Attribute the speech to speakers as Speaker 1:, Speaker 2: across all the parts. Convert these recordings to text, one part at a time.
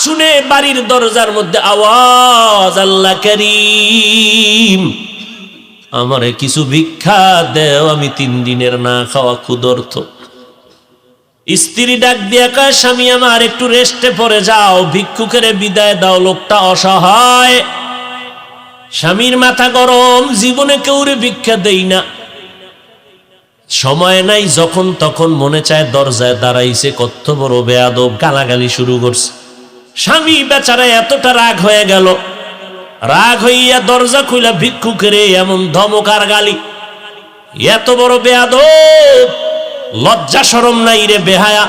Speaker 1: শুনে বাড়ির দরজার মধ্যে আওয়াজ, আল্লাহ করিম, আমারে কিছু ভিক্ষা দেও, আমি 3 দিনের না খাওয়া ক্ষুধার্ত। স্ত্রী ডাক দিয়া কয়, স্বামী আমার একটু রেস্টে পড়ে যাও, ভিক্ষুকের বিদায় দাও, লোকটা অসহায়। স্বামীর মাথা গরম, জীবনে কেউরে ভিক্ষা দেই না, সময় নাই, যখন তখন মনে চায় দরজায় দাঁড়াইছে, কত বড় বেয়াদব, গালাগালি শুরু করছে। স্বামী বেচারা এতটা রাগ হয়ে গেল, রাগ হইয়া দরজা খুইলা ভিক্ষুকের এমন ধমক আর গালি, এত বড় বেয়াদব, লজ্জা শরম নাই রে বেহায়া,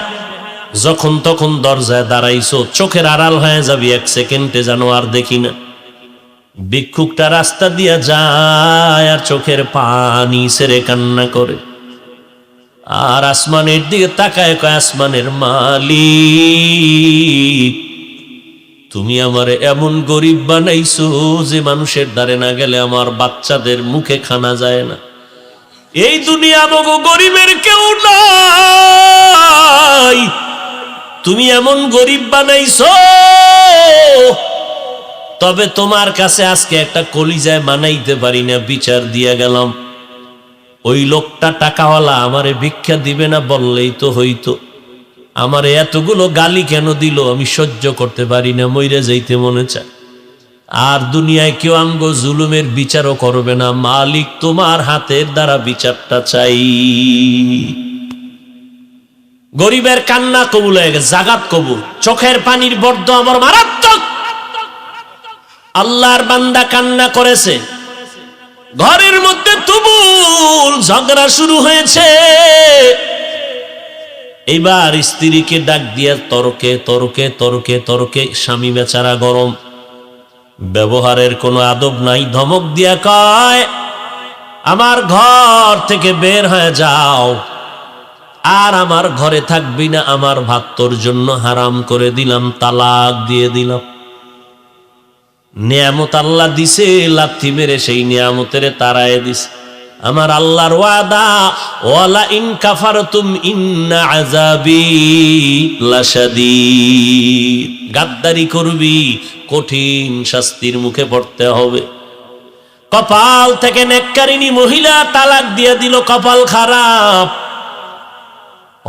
Speaker 1: যখন তখন দরজায় দাঁড়াইছো, চোখের আড়াল হয়ে যাবি 1 সেকেন্ডে যেন আর দেখি না। ভিক্ষুকটা রাস্তা দিয়া যায় আর চোখের পানি ছেড়ে কান্না করে, আর আসমানের দিকে তাকায়, কয়, আসমানের মালিক, তুমি আমারে এমন গরিব বানাইছো যে মানুষের দ্বারে না গেলে আমার বাচ্চাদের মুখে খানা যায় না। এই দুনিয়া মগো গরিবের কেউ নাই, তুমি এমন গরিব বানাইছো, তবে তোমার কাছে আজকে একটা কলিজায় মানাইতে পারি না, বিচার দিয়া গেলাম। ওই লোকটা টাকাওয়ালা আমারে ভিক্ষা দিবে না বললেই তো হইতো, আমারে এতগুলো গালি কেন দিল, আমি সহ্য করতে পারি না, মইরা যাইতে মনে চায়। আর দুনিয়ায় কেউ আমগো জুলুমের বিচারও করবে না, মালিক তোমার হাতের দ্বারা বিচারটা চাই। গরিবের কান্না কবুল হয়ে গেছে, জাগাত কবুল, চোখের পানির বর্দ আমার মারাত্মক। আল্লাহর বান্দা কান্না করেছে, ঘরের মধ্যে তুমুল ঝগড়া শুরু হয়েছে। এইবার স্ত্রীকে ডাক দিয়া তর্কে তর্কে তর্কে তর্কে, স্বামী বেচারা গরম, ব্যবহারের কোনো আদব নাই, ধমক দিয়া কয়, আমার ঘর থেকে বের হয়ে যাও, আর আমার ঘরে থাকবি না, আমার ভাত তোর জন্য হারাম করে দিলাম, তালাক দিয়ে দিলাম। নিয়ামত আল্লাহ দিছে, লাথি মেরে সেই নিয়ামতের তারায় দিছে। আমার আল্লাহর ওয়াদা, ওয়ালা ইন কাফারতুম ইন্না আযাবি লাশাদীদ, গাদ্দারি করবি, কঠিন শাস্তির মুখে পড়তে হবে। কপাল থেকে নেককারিনী মহিলা তালাক দিয়ে দিল, কপাল খারাপ।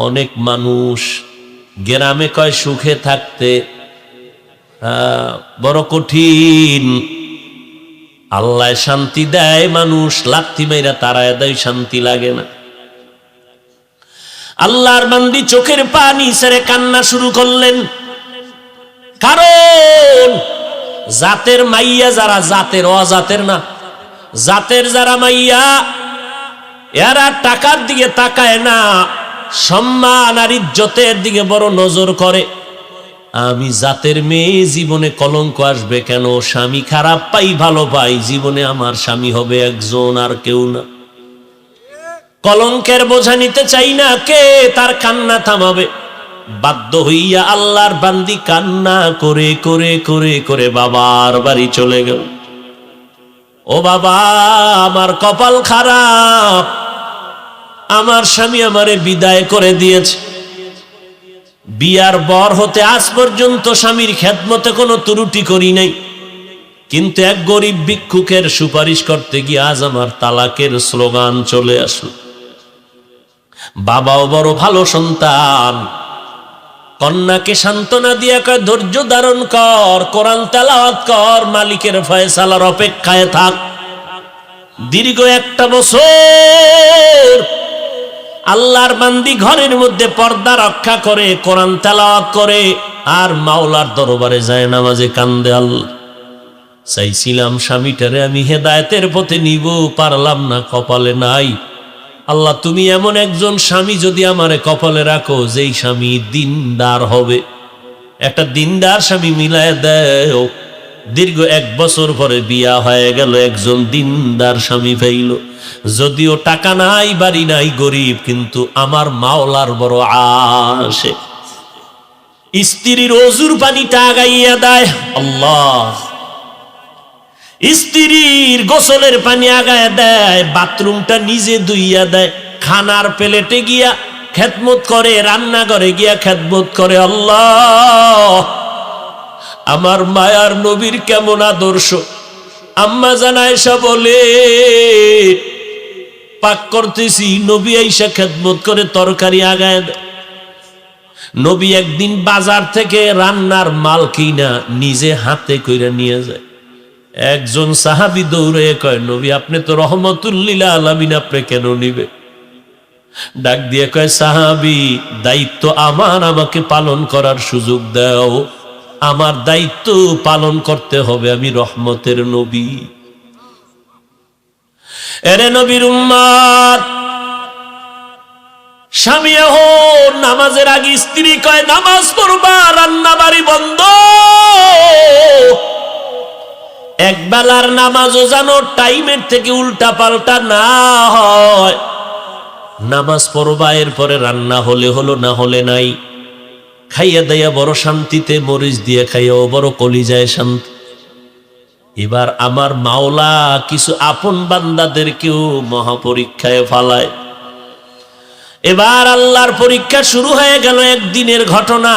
Speaker 1: অনেক মানুষ গ্রামে কয় সুখে থাকতে, বড় কঠিন। আল্লাহ শান্তি দেয়, মানুষ লাথি মাইরা তারায় দেয়, শান্তি লাগে না। আল্লাহর বান্দি চোখের পানি ছেড়ে কান্না শুরু করলেন, কারণ জাতের মাইয়া যারা, জাতের অজাতের না, জাতের যারা মাইয়া, এরা টাকার দিকে তাকায় না, সম্মান আর ইজ্জতের দিকে বড় নজর করে। আমি জাতের মেয়ে, জীবনে কলঙ্ক আসবে কেন, স্বামী খারাপ পাই ভালো পাই, জীবনে আমার স্বামী হবে একজন আর কেউ না। কলঙ্কের বোঝা নিতে চাই না, কে তার কান্না থামাবে? বাধ্য হইয়া আল্লাহর বান্দি কান্না করে করে করে করে বাবার বাড়ি চলে গেল। ও বাবা, আমার কপাল খারাপ, আমার স্বামী আমারে বিদায় করে দিয়েছে। বিয়ার বর হতে আজ পর্যন্ত স্বামীর খেদমতে কোনো ত্রুটি করি নাই, কিন্তু এক গরিব ভিক্ষুকের সুপারিশ করতে গিয়ে আজ আমার তালাকের স্লোগান চলে আসলো। বাবাও বড় ভালো সন্তান, কন্যাকে সান্ত্বনা দিয়া কয়, ধৈর্য ধারণ কর, কোরআন তেলাওয়াত কর, মালিকের ফয়সালার অপেক্ষায় থাক। দীর্ঘ 1টা বছর আল্লাহর বান্দি ঘরের মধ্যে পর্দা রক্ষা করে, কোরআন তেলাওয়াত করে, আর মাওলার দরবারে যায় নামাজে কান্দে। আল্লাহ, চাইছিলাম স্বামীটারে আমি হেদায়েতের পথে নিব, পারলাম না, কপালে নাই। আল্লাহ, তুমি এমন একজন স্বামী যদি আমারে কপালে রাখো, যেই স্বামী দিনদার হবে, একটা দিনদার স্বামী মিলায় দেও। দীর্ঘ 1 বছর পরে বিয়া হয়ে গেল, একজন দিনদার স্বামী পাইল। যদিও টাকা নাই, বাড়ি নাই, গরিব, কিন্তু আমার মাওলার বড় আশে। স্ত্রীর ওযুর পানিটা আগাইয়া দেয় আল্লাহ, স্ত্রীর গোসলের পানি আগায় দেয়, বাথরুমটা নিজে ধুইয়া দেয়, খানার প্লেটে গিয়া খেদমত করে, রান্নাঘরে গিয়া খেদমত করে। আল্লাহ, আমার মায়ার নবীর কেমন আদর্শ। আম্মা জান আয়েশা বলে, পাক করতেছি, নবী আয়েশা খেদমত করে তরকারি আগায় দেয়। নবী একদিন বাজার থেকে রান্নার মাল কিনা নিজে হাতে কইরা নিয়ে যায়। একজন সাহাবী দৌড়ে কয়, নবী আপনি তো রহমতুল লিল আলামিন, আপনি কেন নিবে? ডাক দিয়ে কয়, সাহাবী দায়িত্ব আমার, আমাকে পালন করার সুযোগ দাও। আমার দায়িত্ব পালন করতে হবে, আমি রহমতের নবী। এরে নবীর উম্মত, স্বামী এখন নামাজের আগে স্ত্রী কয় নামাজ পড়বা, রান্না বাড়ি বন্ধ। এক বেলার নামাজও যেন টাইমের থেকে উল্টা পাল্টা না হয়। নামাজ পড়বা, এরপরে রান্না হলে হলো, না হলে নাই। খাইয়া দাইয়া বড় শান্তিতে, মরিচ দিয়ে খাইয়াও বড় কলিজায় শান্তি। এবার আমার মাওলা কিছু আপন বান্দাদেরকেও মহাপরীক্ষায় ফালায়। এবার আল্লাহর পরীক্ষা শুরু হয়ে গেল। একদিনের ঘটনা,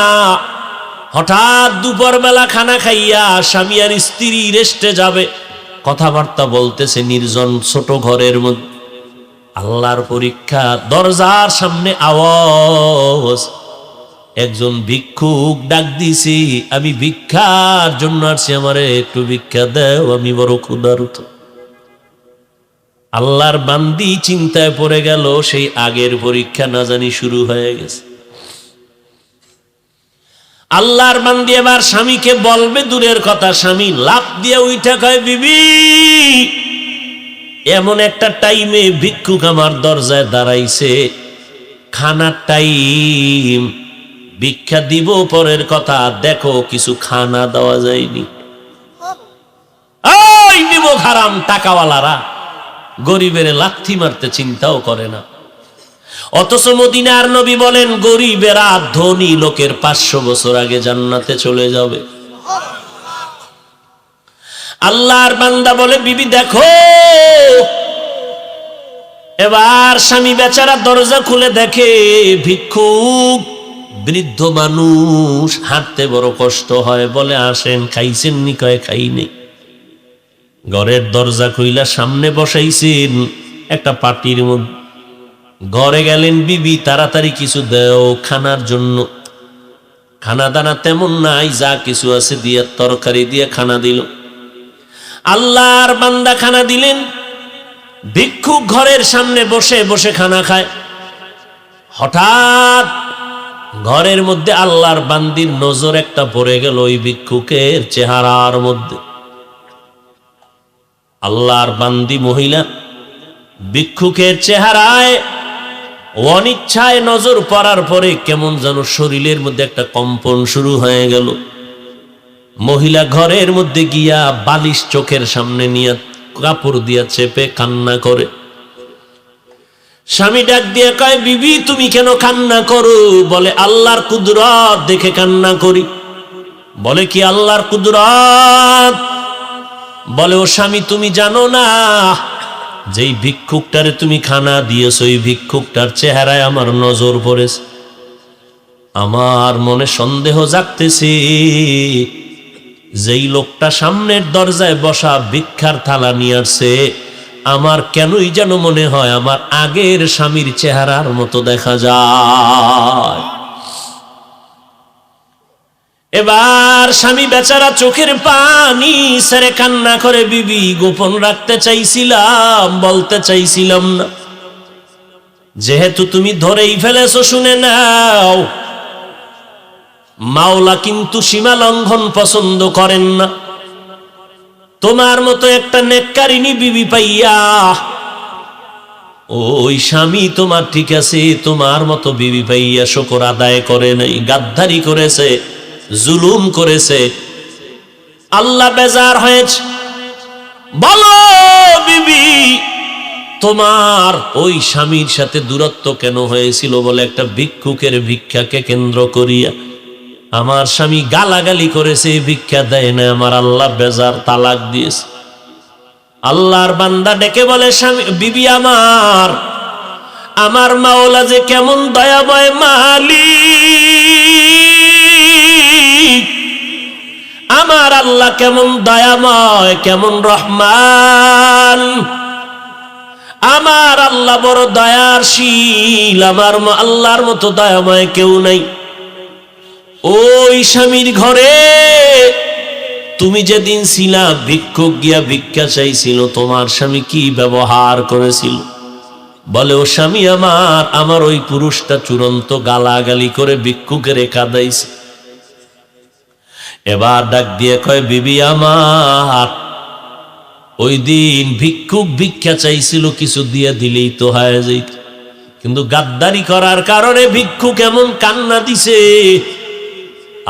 Speaker 1: হঠাৎ দুপুর বেলা খানা খাইয়া স্বামী আর স্ত্রী রেস্টে যাবে, কথাবার্তা বলতেছে নির্জন ছোট ঘরের মধ্যে। আল্লাহর পরীক্ষা, দরজার সামনে আওয়াজ, একজন ভিক্ষুক ডাক দিছি, আমি ভিক্ষার জন্য আসছি, আমারে একটু ভিক্ষা দাও, আমি বড় ক্ষুধার্ত। আল্লাহর বান্দি চিন্তায় পড়ে গেল, সেই আগের পরীক্ষা না জানি শুরু হয়ে গেছে। আল্লাহর বান্দি এবার স্বামীকে বলবে দূরের কথা, স্বামী লাফ দিয়ে উইঠা কয়, বিবি এমন একটা টাইমে ভিক্ষুক আমার দরজায় দাঁড়াইছে, খানার টাইম, ভিক্ষা দিব পরের কথা, দেখো কিছু খানা দেওয়া যায়নি। ওই নিব হারাম টাকাওয়ালারা গরিবের লাথি মারতে চিন্তাও করে না। অথচ মদিনার নবী বলেন, গরিবেরা ধনী লোকের 500 বছর আগে জান্নাতে চলে যাবে। আল্লাহর বান্দা বলে, বিবি দেখো। এবার স্বামী বেচারা দরজা খুলে দেখে ভিক্ষুক, বৃদ্ধ মানুষ, হাঁটতে বড় কষ্ট হয়। বলে, আসেন, খাইছেন নি? কয়, খাই নেই। ঘরের দরজা খুইলা সামনে বসাইছেন একটা পাটির মধ্যে। ঘরে গেলেন, বিবি তাড়াতাড়ি কিছু দেও খানার জন্য। খানা দানা তেমন নাই, যা কিছু আছে দিয়ে তরকারি দিয়ে খানা দিল। আল্লাহর বান্দা খানা দিলেন। ভিক্ষুক ঘরের সামনে বসে বসে খানা খায়। হঠাৎ ঘরের মধ্যে আল্লাহর বান্দির নজর একটা পড়ে গেল ওই ভিক্ষুকের চেহারার মধ্যে। আল্লাহর বান্দি মহিলা ভিক্ষুকের চেহারায় অনিচ্ছায় নজর পড়ার পরে কেমন যেন শরীরের মধ্যে একটা কম্পন শুরু হয়ে গেল। মহিলা ঘরের মধ্যে গিয়া বালিশ চোখের সামনে নিয়ে কাপড় দিয়া চেপে কান্না করে। স্বামী ডাক দিয়ে কয়, বিবি তুমি কেন কান্না করো? বলে, আল্লাহর কুদরত দেখে কান্না করি। বলে, কি আল্লাহর কুদরত? বলে, ও স্বামী তুমি জানো না, যেই ভিক্ষুকটারে তুমি খানা দিয়েছো ওই ভিক্ষুকটার চেহারায় আমার নজর পড়েছে। আমার মনে সন্দেহ জাগতেছে, যেই লোকটা সামনের দরজায় বসা ভিক্ষার থালা নিয়ে আসছে, আমার কেনই যেন মনে হয় আমার আগের স্বামীর চেহারার মতো দেখা যায়। এবার স্বামী বেচারা চোখের পানি ছেড়ে কান্না করে, বিবি গোপন রাখতে চাইছিলাম, বলতে চাইছিলাম না, যেহেতু তুমি ধরেই ফেলেছো শুনে নাও, মাওলা কিন্তু সীমা লঙ্ঘন পছন্দ করেন না। তোমার মতো একটা নেককারিনী বিবি পাইয়া ওই স্বামী তোমার ঠিক আছে, তোমার মতো বিবি পাইয়া শুকর আদায় করে নাই, গাদ্দারি করেছে, জুলুম করেছে। আল্লাহ বেজার হয়েছে। বলো বিবি, তোমার ওই স্বামীর সাথে দূরত্ব কেন হয়েছিল? বলে, একটা ভিক্ষুকের ভিক্ষাকে কেন্দ্র করিয়া আমার স্বামী গালাগালি করেছে, ভিক্ষা দেয় না, আমার আল্লাহ বেজার, তালাক দিয়েছে। আল্লাহর বান্দা ডেকে বলে, স্বামী বিবি আমার মাওলা যে কেমন দয়াময় মালিক, আমার আল্লাহ কেমন দয়াময়, কেমন রহমান। আমার আল্লাহ বড় দয়াশীল, আমার আল্লাহর মতো দয়াময় কেউ নাই। ওই স্বামীর ঘরে তুমি যেদিন ছিলা, ভিক্ষুক গিয়া ভিক্ষা চাইছিল, তোমার স্বামী কি ব্যবহার করেছিল? বলে, ও স্বামী আমার ওই পুরুষটা চূড়ান্ত গালাগালি করে ভিক্ষুকের কাঁদাইছে। এবার ডাক দিয়ে কয়, বিবি আমার, ওই দিন ভিক্ষুক ভিক্ষা চাইছিল, কিছু দিয়ে দিলেই তো হয়ে যাইত, কিন্তু গাদ্দারি করার কারণে ভিক্ষুক এমন কান্না দিছে,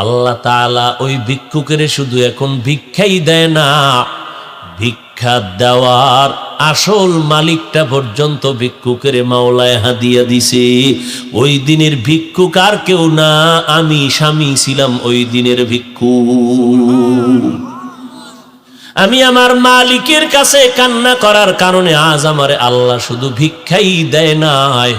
Speaker 1: আল্লাহ তাআলা ওই ভিক্ষুকের শুধু এখন ভিক্ষাই দেয় না, ভিক্ষা দেওয়ার আসল মালিকটা পর্যন্ত ভিক্ষুকের মাওলায় হাদিয়া দিছে। ওই দিনের ভিক্ষুক আর কেউ না, আমি স্বামী ছিলাম ওই দিনের ভিক্ষুক। আমি আমার মালিকের কাছে কান্না করার কারণে আজ আমারে আল্লাহ শুধু ভিক্ষাই দেয় নাই,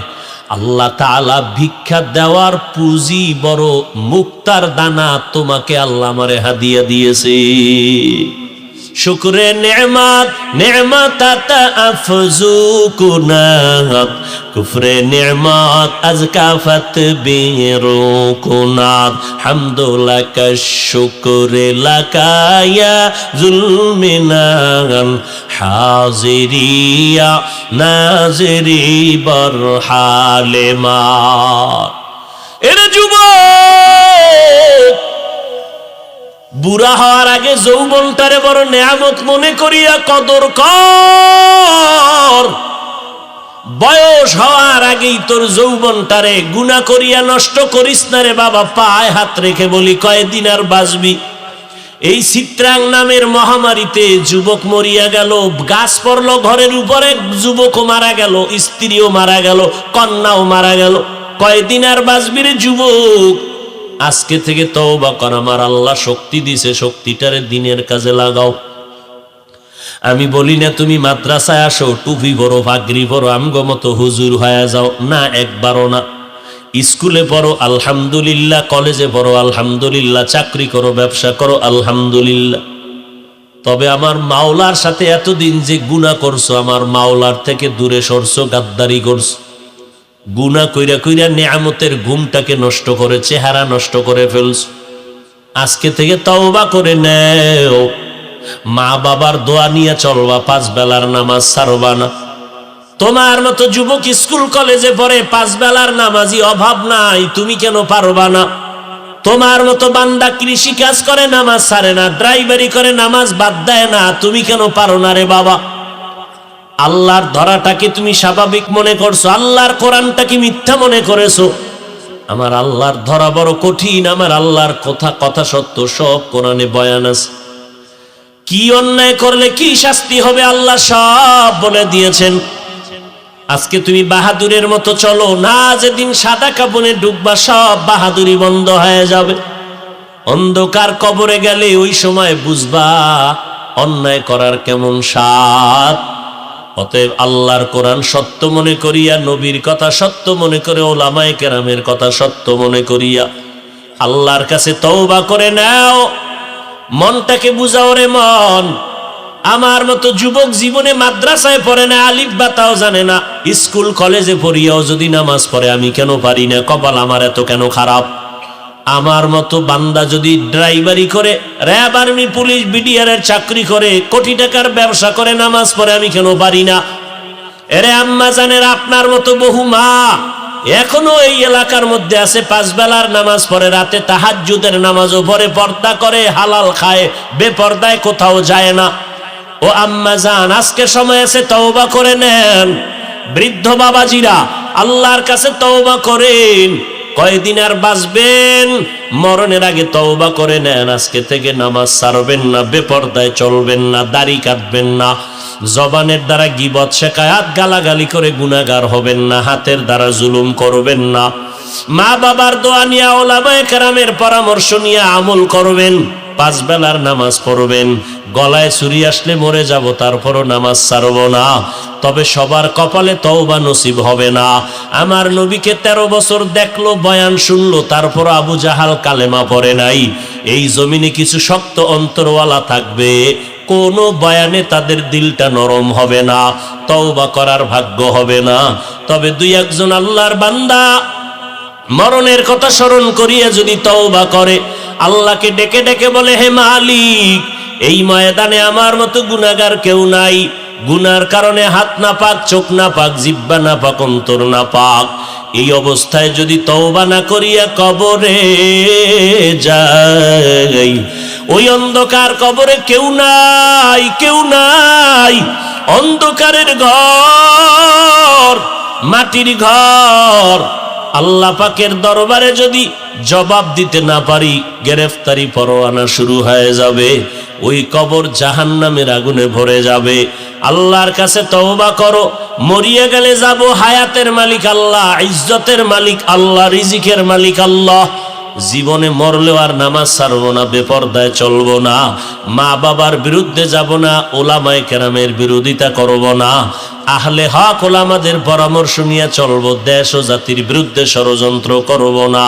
Speaker 1: আল্লাহ তাআলা ভিক্ষা দেওয়ার পুঁজি বড় মুক্তার দানা তোমাকে আল্লাহ আমারে হাদিয়া দিয়েছে। শুকরে নেমাত নেমাত আফজু কুনাত, কুফরে নেমাত আজকাফত বেরো কুনাত, হামদুলাকা শুকরে লাকায়া জুলমিনান, হাজিরিয়া নাজিরি বরহালে মা। এরে যুবক, বুড়া হওয়ার আগে যৌবনটারে বড় নেয়ামত মনে করিয়া কদর কর। বয়স হওয়ার আগেই তোর যৌবনটারে গুনাহ করিয়া নষ্ট করিস না রে বাবা। পায়ে হাত রেখে বলি, কয়দিন আর বাঁচবি? এই চিত্রাং নামের মহামারীতে যুবক মরিয়া গেল, গাছ পড়লো ঘরের উপরে, যুবকও মারা গেল, স্ত্রীও মারা গেল, কন্যাও মারা গেল। কয়দিন আর বাঁচবি রে যুবক? আজকে থেকে তওবা কর, আমার আল্লাহ শক্তি দিছে, শক্তিটারে দিনের কাজে লাগাও। আমি বলি না তুমি মাদ্রাসায় আসো, টুপি পরো, পাগড়ি পরো, আমগো মতো হুজুর হয়ে যাও, না, একবারও না। স্কুলে পড়ো আলহামদুলিল্লাহ, কলেজে পড়ো আলহামদুলিল্লাহ, চাকরি করো, ব্যবসা করো আলহামদুলিল্লাহ। তবে আমার মাওলার সাথে এতদিন যে গুনাহ করছো, আমার মাওলার থেকে দূরে সরছো, গাদ্দারি করছো, গুনাহ কইরা কইরা নেয়ামতের ঘুমটাকে নষ্ট করে, চেহারা নষ্ট করে ফেলছো। আজকে থেকে তওবা করে নেও, মা বাবার দোয়া নিয়ে চলবা, 5 বেলার নামাজ ছাড়বা না। তোমার মতো যুবক স্কুল কলেজে পড়ে, 5 বেলার নামাজি অভাব নাই, তুমি কেন পারবা না? তোমার মতো বান্দা কৃষি কাজ করে, নামাজ ছাড়ে না, ড্রাইভারি করে, নামাজ বাদ দেয় না, তুমি কেন পারো না রে বাবা? আল্লাহর ধরাটাকে তুমি স্বাভাবিক মনে করছো, আল্লাহর কোরআনটাকে মিথ্যা মনে করেছো। আমার আল্লাহর ধরা বড় কঠিন, আমার আল্লাহর কথা সত্য, সব কোরআনে বয়ান আছে। কি অন্যায় করলে কি শাস্তি হবে আল্লাহ সব বলে দিয়েছেন। আজকে তুমি বাহাদুরের মতো চলো না, যেদিন সাদা কাপড়ে ডুববা সব বাহাদুরি বন্ধ হয়ে যাবে। অন্ধকার কবরে গেলে ওই সময় বুঝবা অন্যায় করার কেমন স্বাদ। অতএব আল্লাহর কোরআন সত্য মনে করিয়া, নবীর কথা সত্য মনে করে, ওলামায়ে কেরামের কথা সত্য মনে করিয়া আল্লাহর কাছে তওবা করে নাও। মনটাকে বুঝাও রে মন। আমার মতো যুবক জীবনে মাদ্রাসায় পড়ে না, আলিফ বা তাও জানে না, স্কুল কলেজে পড়িয়াও যদি নামাজ পড়ে, আমি কেন পারি না? কপাল আমার এত কেন খারাপ? আমার মতো বান্দা যদি ড্রাইভারি করে, র্যাব, আর্মি, পুলিশ, বিডিআর এর চাকরি করে, কোটি টাকার ব্যবসা করে, নামাজ পড়ে, আমি কেন পারি না? এরে আম্মা জানের, আপনার মতো বহু মা এখনো এই এলাকার মধ্যে আছে, 5 বেলার নামাজ পড়ে, রাতে তাহাজ্জুদের নামাজও পড়ে, পর্দা করে, হালাল খায়, বেপর্দায় কোথাও যায় না। ও আম্মা জান, আজকে সময় আছে, তওবা করে নেন। বৃদ্ধ বাবাজিরা, আল্লাহর কাছে তওবা করেন। কয়দিন আর বাঁচবেন? মরণের আগে তওবা করে নেন। আজকে থেকে নামাজ ছাড়বেন না, বেপর্দায় চলবেন না, দাড়ি কাটবেন না, জবানের দ্বারা গীবত, শিকায়াত, গালাগালি করে গুনাহগার হবেন না, হাতের দ্বারা জুলুম করবেন না, মা বাবার দোয়া নিয়ে, ওলামায়ে কেরামের পরামর্শ নিয়ে আমল করবেন, 5 বেলার নামাজ পড়বেন, গলায় ছুরি আসলে মরে যাব, তারপরও নামাজ ছাড়ব না। তবে সবার কপালে তওবা নসিব হবে না। আমার নবীকে 13 বছর দেখলো, বয়ান শুনলো, তারপর আবু জাহাল কালেমা পড়ে নাই। এই জমিনে কিছু শক্ত অন্তরওয়ালা থাকবে, কোনো বয়ানে তাদের দিলটা নরম হবে না, তওবা করার ভাগ্য হবে না। তবে দুই একজন আল্লাহর বান্দা মরণের কথা স্মরণ করিয়া যদি তওবা করে, আল্লাহকে ডেকে ডেকে বলে, হে মালিক, এই ময়দানে আমার মতো গুনাহগার কেউ নাই, গুনার কারণে হাত না পাক, চোখ না পাক, জিহ্বা না পাক, অন্তর না পাক, এই অবস্থায় যদি তওবা না করিয়া কবরে যাই, ওই অন্ধকার কবরে কেউ নাই, কেউ নাই, অন্ধকারের ঘর, মাটির ঘর, আল্লাহ পাকের দরবারে যদি জবাব দিতে না পারি, গ্রেফতারি পরোয়ানা শুরু হয়ে যাবে, ওই কবর জাহান্নামের আগুনে ভরে যাবে। আল্লাহর কাছে তওবা করো, মরিয়া গেলে যাব, হায়াতের মালিক আল্লাহ, ইজ্জতের মালিক আল্লাহ, রিজিকের মালিক আল্লাহ। জীবনে মরলেও আর নামাজ ছাড়বো না, বেপরদায় চলবো না, মা বাবার বিরুদ্ধে যাব না, ওলামায়ে কেরামের বিরোধিতা করব না, আহলে হক ওলামাদের পরামর্শ নিয়ে চলবো, দেশ ও জাতির বিরুদ্ধে ষড়যন্ত্র করব না।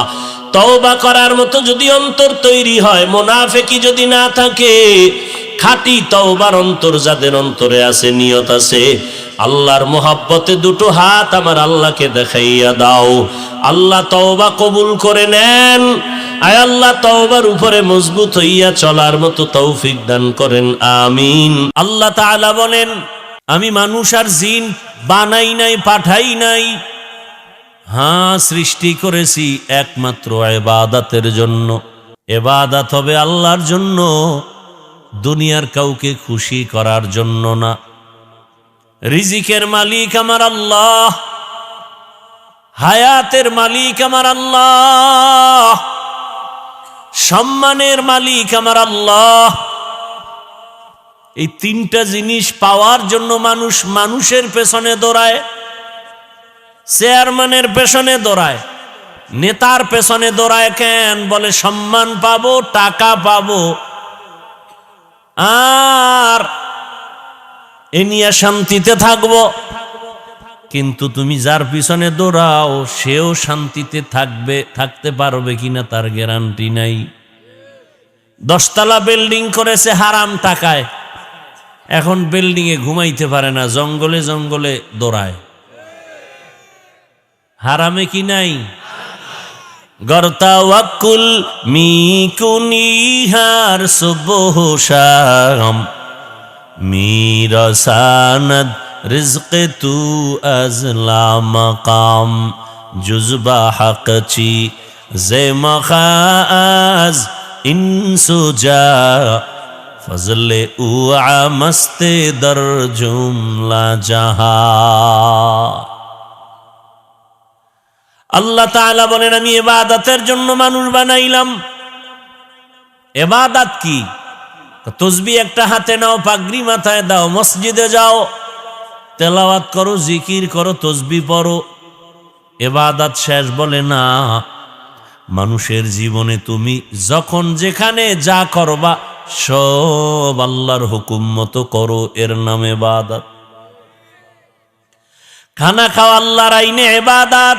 Speaker 1: তওবা করার মতো যদি অন্তর তৈরি হয়, মুনাফিকি যদি না থাকে, খাঁটি তওবার অন্তর যাদের অন্তরে আছে, নিয়ত আছে, আল্লাহর মোহাব্বতে দুটো হাত আমার আল্লাহকে দেখাইয়া দাও। আল্লাহ তওবা কবুল করে নেন। আয় আল্লাহ, তওবার উপরে মজবুত হইয়া চলার মতো তৌফিক দান করেন, আমিন। আল্লাহ তাআলা বলেন, আমি মানুষ আর জিন বানাই নাই, পাঠাই নাই, হ্যাঁ সৃষ্টি করেছি একমাত্র ইবাদতের জন্য। ইবাদত হবে আল্লাহর জন্য, দুনিয়ার কাউকে খুশি করার জন্য না। রিজিকের মালিক আমার আল্লাহ, হায়াতের মালিক আমার আল্লাহ, সম্মানের মালিক আমার আল্লাহ। এই তিনটা জিনিস পাওয়ার জন্য মানুষ মানুষের পেছনে দৌড়ায়, চেয়ারম্যানের পেছনে দৌড়ায়, নেতার পেছনে দৌড়ায়। কেন? বলে সম্মান পাবো, টাকা পাবো, আর এ নিয়ে শান্তিতে থাকবো। কিন্তু তুমি যার পিছনে দৌড়াও, সেও শান্তিতে থাকতে পারবে কিনা তার গ্যারান্টি নাই। 10 তলা বিল্ডিং করেছে হারাম টাকায়, এখন বিল্ডিং এ ঘুমাইতে পারে না, জঙ্গলে জঙ্গলে দৌড়ায়। হারামে কি নাই? গরতাওয়াক্কুল মিকুনিহার সুবহ শাম, মিরসানাদ রিজকে তু আজলা মাকাম, জুজবা হকচি জে মখাজ ইনসুজা, ফজলে উআ মস্তে দর জুমলা জাহা। আল্লাহ তাআলা বলেন, আমি ইবাদতের জন্য মানুষ বানাইলাম। ইবাদত কি? তাসবিহ একটা হাতে নাও, পাগড়ি মাথায় দাও, মসজিদে যাও, তেলাওয়াত করো, জিকির করো, তাসবিহ পড়ো, ইবাদত শেষ? বলে না। মানুষের জীবনে তুমি যখন যেখানে যা করবা সব আল্লাহর হুকুম মতো করো, এর নাম ইবাদত। খানা খাও আল্লাহর আইনে, ইবাদত।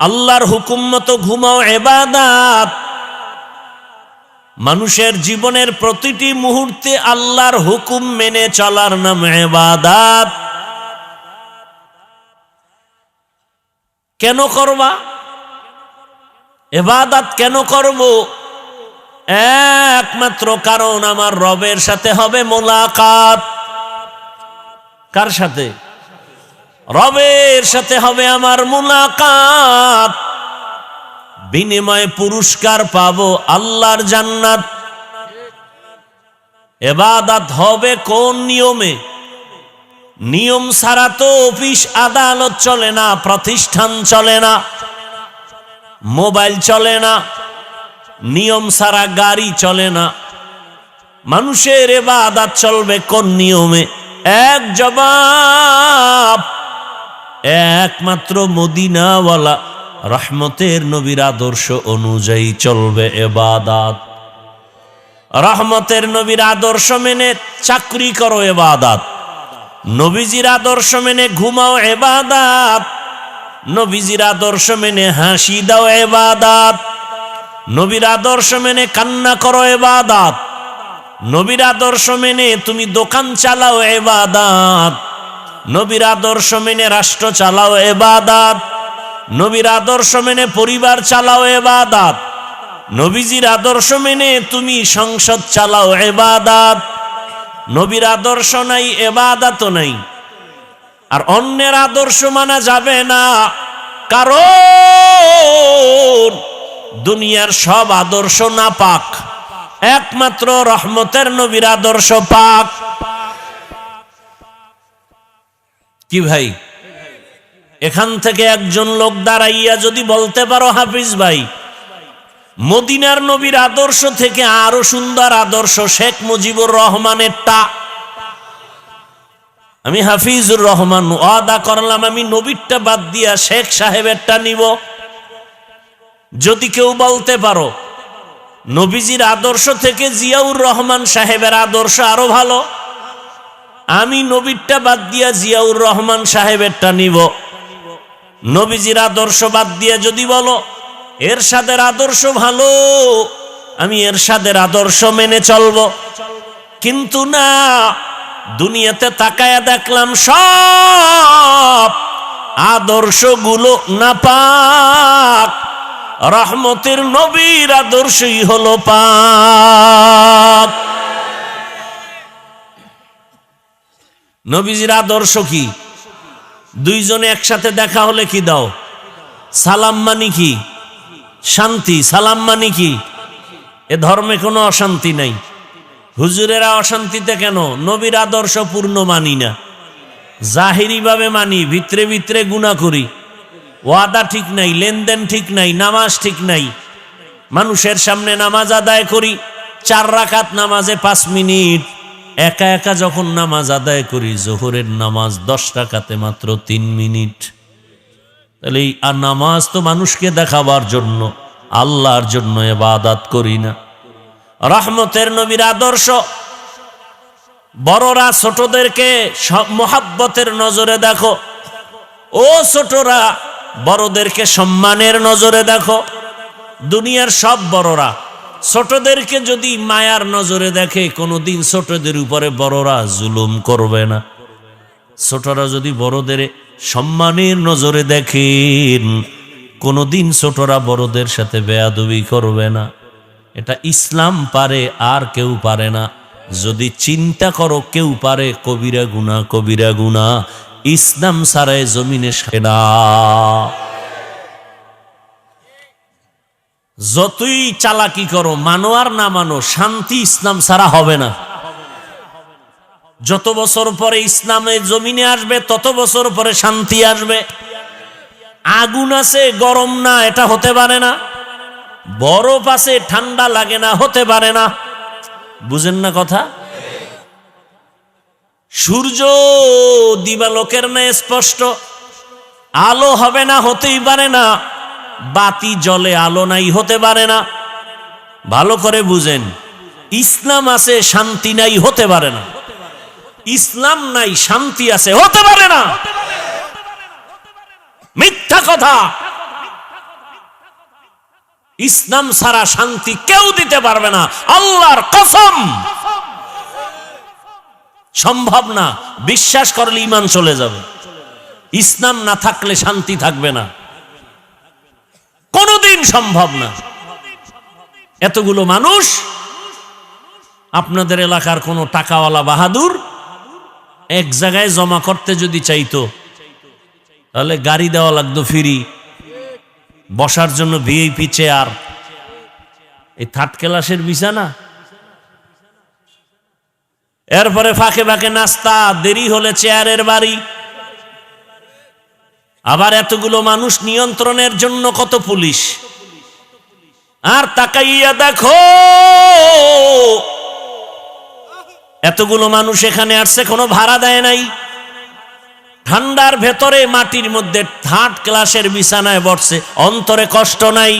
Speaker 1: আল্লাহর হুকুম মতো ঘুমাও, ইবাদত। মানুষের জীবনের প্রতিটি মুহূর্তে আল্লাহর হুকুম মেনে চলার নাম ইবাদত। কেন করবা ইবাদত? কেন করব? একমাত্র কারণ, আমার রবের সাথে হবে মোলাকাত। কার সাথে? রবের সাথে হবে আমার মুলাকাত। বিনিময়ে পুরস্কার পাবো আল্লাহর জান্নাত। ইবাদত হবে কোন নিয়মে? নিয়ম ছাড়া তো অফিস আদালত চলে না, প্রতিষ্ঠান চলে না, মোবাইল চলে না, নিয়ম ছাড়া গাড়ি চলে না। মানুষের ইবাদত চলবে কোন নিয়মে? এক জবাব, একমাত্র মদিনাওয়ালা রহমতের নবীর আদর্শ অনুযায়ী চলবে ইবাদত। রহমতের নবীর আদর্শ মেনে চাকরি করো ইবাদত, নবীজির আদর্শ মেনে ঘুমাও ইবাদত, নবীজির আদর্শ মেনে হাসি দাও ইবাদত, নবীর আদর্শ মেনে কান্না করো ইবাদত, নবীর আদর্শ মেনে তুমি দোকান চালাও ইবাদত, নবীর আদর্শ মেনে রাষ্ট্র চালাও ইবাদত, নবীর আদর্শ মেনে পরিবার চালাও ইবাদত, নবীজির আদর্শ মেনে তুমি সংসদ চালাও ইবাদত। নবীর আদর্শ নাই, ইবাদতও নাই। আর অন্যের আদর্শ মানা যাবে না, কারণ দুনিয়ার সব আদর্শ নাপাক, একমাত্র রহমতের নবীর আদর্শ পাক। কি ভাই, এখান থেকে একজন লোক দাঁড়াইয়া যদি বলতে পারো হাফিজ ভাই, মদিনার নবীর আদর্শ থেকে আরো সুন্দর আদর্শ শেখ মুজিবুর রহমানেরটা, আমি হাফিজুর রহমান ওয়াদা করলাম আমি নবীরটা বাদ দিয়া শেখ সাহেবেরটা নিব। যদি কেউ বলতে পারো নবীজির আদর্শ থেকে জিয়াউর রহমান সাহেবের আদর্শ আরো ভালো, আমি নবীরটা বাদ দিয়া জিয়াউর রহমান সাহেবেরটা নিব। নবীজির আদর্শ বাদ দিয়া যদি বলো এরশাদের আদর্শ ভালো, আমি এরশাদের আদর্শ মেনে চলবো। কিন্তু না, দুনিয়াতে তাকায়া দেখলাম সব আদর্শগুলো নাপাক, রহমতের নবীর আদর্শই হলো পাক। নবীজির আদর্শ কি? দুইজনে একসাথে দেখা হলে কি দাও? সালাম মানি কি? শান্তি। সালাম মানি কি? এ ধর্মে কোনো অশান্তি নাই। হুজুরেরা অশান্তিতে কেন? নবীর আদর্শ পূর্ণ মানি না, জাহিরি ভাবে মানি, ভিতরে ভিতরে গুনাহ করি, ওয়াদা ঠিক নাই, লেনদেন ঠিক নাই, নামাজ ঠিক নাই। মানুষের সামনে নামাজ আদায় করি 4 রাকাত নামাজে 5 মিনিট, একা একা যখন নামাজ আদায় করি জোহরের নামাজ 10 রাকাতে মাত্র 3 মিনিট। তাহলে এই নামাজ তো মানুষকে দেখাবার জন্য, আল্লাহর জন্য ইবাদত করি না। রহমতের নবীর আদর্শ, বড়রা ছোটদেরকে মোহাব্বতের নজরে দেখো, ও ছোটরা বড়দেরকে সম্মানের নজরে দেখো। দুনিয়ার সব বড়রা ছোটদেরকে যদি মায়ার নজরে দেখে, কোনোদিন ছোটদের উপরে বড়রা জুলুম করবে না। ছোটরা যদি বড়দের সম্মানের নজরে দেখেন, কোনোদিন ছোটরা বড়দের সাথে বেয়াদবি করবে না। এটা ইসলাম পারে, আর কেউ পারে না। যদি চিন্তা করো কেউ পারে কবিরা গুনাহ, কবিরা গুনাহ ইসলাম ছাড়াই জমিনে না। যতই চালাকি করো, মানো আর না মানো, শান্তি ইসলাম ছাড়া হবে না। যত বছর পরে ইসলামে জমিনে আসবে, তত বছর পরে শান্তি আসবে। আগুন আছে গরম না, এটা হতে পারে না। বরফ আছে ঠান্ডা লাগে না, হতে পারে না। বুঝেন না কথা? সূর্য দিবালোকের ন্যায় স্পষ্ট, আলো হবে না, হতেই পারে না। বাতি জ্বলে, আলো নাই, হতে পারে না। ভালো করে বুঝেন, ইসলাম আছে শান্তি নাই, হতে পারে না। ইসলাম নাই শান্তি আছে, হতে পারে না। মিথ্যা কথা। ইসলাম ছাড়া শান্তি কেউ দিতে পারবে না, আল্লাহর কসম সম্ভব না। বিশ্বাস করলে ঈমান চলে যাবে। ইসলাম না থাকলে শান্তি থাকবে না, কোনোদিন সম্ভব না। এতগুলো মানুষ, আপনাদের এলাকার কোনো টাকাওয়ালা বাহাদুর এক জায়গায় জমা করতে যদি চাইতো, তাহলে গাড়ি দেওয়া লাগতো ফ্রি, বসার জন্য ভিআইপি চেয়ার, এই 3rd ক্লাসের বিছানা, এরপরে ফাঁকে ফাঁকে নাস্তা, দেরি হলে চেয়ারের বাড়ি। আবার এতগুলো মানুষ নিয়ন্ত্রণের জন্য কত পুলিশ। আর তাকাইয়া দেখো, এতগুলো মানুষ এখানে আসছে, কোনো ভাড়া দেয় নাই। ঠান্ডার ভেতরে মাটির মধ্যে 3rd ক্লাসের বিছানায় বসছে, অন্তরে কষ্ট নাই,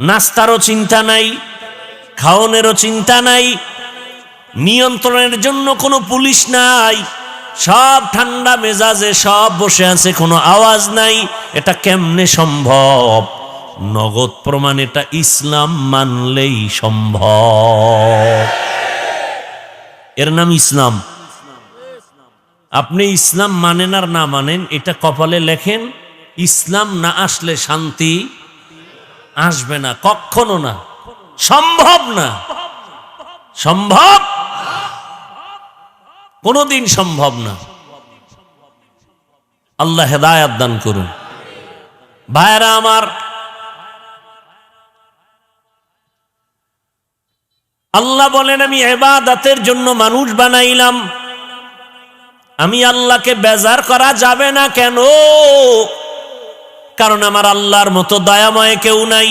Speaker 1: নাস্তারও চিন্তা নাই, খাওয়ানোরও চিন্তা নাই, নিয়ন্ত্রণের জন্য কোনো পুলিশ নাই, সব ঠান্ডা মেজাজে সব বসে আছে, কোনো আওয়াজ নাই। এটা কেমনে সম্ভব? নগদ প্রমাণ, এটা ইসলাম মানলেই সম্ভব। এর নাম ইসলাম। আপনি ইসলাম মানেন আর না মানেন, এটা কপালে লেখেন। ইসলাম না আসলে শান্তি আসবে না, কখনো না, সম্ভব না, সম্ভব কোনদিন সম্ভব না। আল্লাহ হেদায়েত দান করুন। ভাইরা আমার, আল্লাহ বলেন আমি ইবাদতের জন্য মানুষ বানাইলাম। আমি আল্লাহকে বেজার করা যাবে না। কেন? কারণ আমার আল্লাহর মতো দয়াময় কেউ নাই,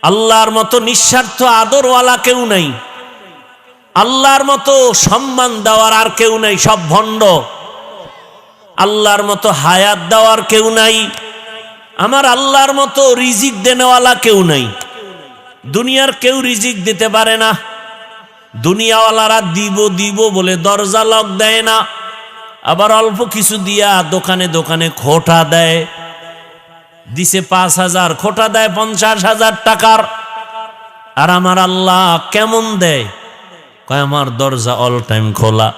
Speaker 1: আল্লাহর মতো নিঃস্বার্থ আদরওয়ালা কেউ নাই, আল্লাহর মতো সম্মান দেওয়ার আর কেউ নাই, সব ভণ্ড। আল্লাহর মতো হায়াত দেওয়ার কেউ নাই, আমার আল্লাহর মতো রিজিক দেনেওয়ালা কেউ নাই। দুনিয়ার কেউ রিজিক দিতে পারে না। দুনিয়াওয়ালারা দিব দিব বলে দরজা লক দেয় না, আবার অল্প কিছু দিয়া দোকানে দোকানে খোটা দেয়। দিছে 5,000, খোটা দেয় 50,000 টাকার। আর আমার আল্লাহ কেমন দেয়? কয় আমার দরজা অল টাইম খোলা,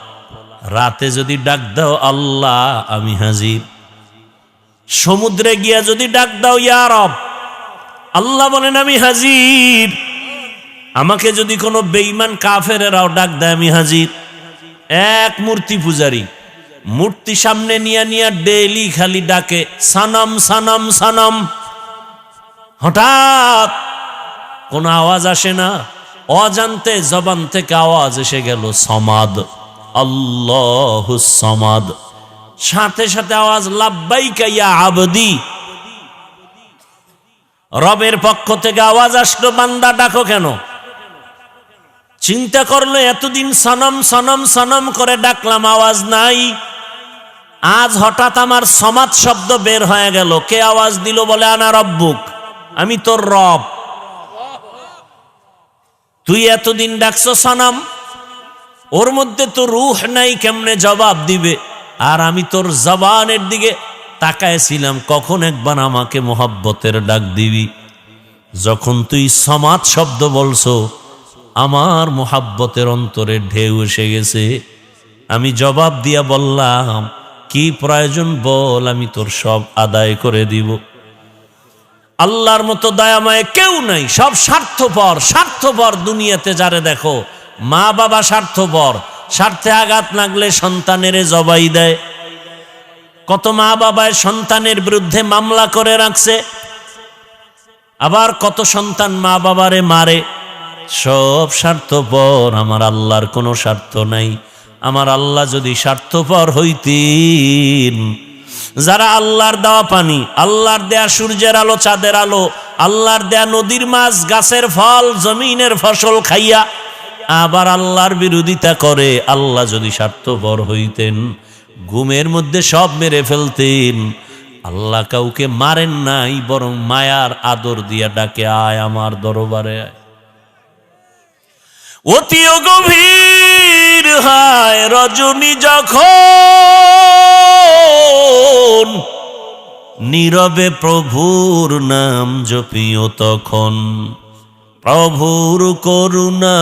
Speaker 1: রাতে যদি ডাক দাও আল্লাহ আমি হাজির। সমুদ্রে গিয়া যদি ডাক দাও ইয়া রব, আল্লাহ বলেন আমি হাজির। আমাকে যদি কোনো বেঈমান কাফেরেরাও ডাক দেয় আমি হাজির। এক মূর্তি পূজারী মূর্তি সামনে নিয়া নিয়া ডেইলি খালি ডাকে সানাম সানাম সানাম। হঠাৎ কোনো আওয়াজ আসে না, অজান্তে জবান থেকে আওয়াজ এসে গেল সমাদ, আল্লাহুস সমাদ। সাথে সাথে আওয়াজ লাব্বাইকা ইয়া আবদি। রবের পক্ষ থেকে আওয়াজ আসলো বান্দা ডাকো কেন? চিন্তা করলো এতদিন সনম সনম সনম করে ডাকলাম, আওয়াজ নাই। আজ হঠাৎ আমার সমাদ শব্দ বের হয়ে গেল। কে আওয়াজ দিল? বলে আনা রব্বুক, আমি তোর রব। তুই এতদিন ডাকছো সনম, ওর মধ্যে তো রূহ নাই, কেমনে জবাব দিবে? আর আমি তোর জবানের দিকে তাকায়ছিলাম, কখন একবার আমাকে মোহাব্বতের ডাক দিবি। যখন তুই সমাদ শব্দ বলছো, আমার মোহাব্বতের অন্তরে ঢেউ এসে গেছে। আমি জবাব দিয়া বললাম, কি প্রয়োজন বল, আমি তোর সব আদায় করে দিব। আল্লাহর মতো দয়াময় কেউ নাই, সব স্বার্থপর। স্বার্থপর দুনিয়াতে যারে দেখো, মা বাবা স্বার্থপর, স্বার্থে আঘাত লাগলে সন্তানের জবাই দেয়। কত মা বাবায় সন্তানের বিরুদ্ধে মামলা করে রাখছে, আবার কত সন্তান মা বাবারে মারে। সব স্বার্থপর, আমার আল্লাহর কোনো স্বার্থ নাই। আমার আল্লাহ যদি স্বার্থপর হইতেন, যারা আল্লাহর দেওয়া পানি, আল্লাহর দেয়া সূর্যের আলো, চাঁদের আলো, আল্লাহর দেয়া নদীর মাছ, গাছের ফল, জমিনের ফসল খাইয়া আবার আল্লাহর বিরোধিতা করে, আল্লাহ যদি স্বার্থপর হইতেন, ঘুমের মধ্যে সব মেরে ফেলতেন। আল্লাহ কাউকে মারেন নাই, বরং মায়ার আদর দিয়া ডাকে, আয় আমার দরবারে আয়। অতি গভীর হয় রজনী যখন, নীরবে প্রভুর নাম জপিও তখন। প্রভুর করুণা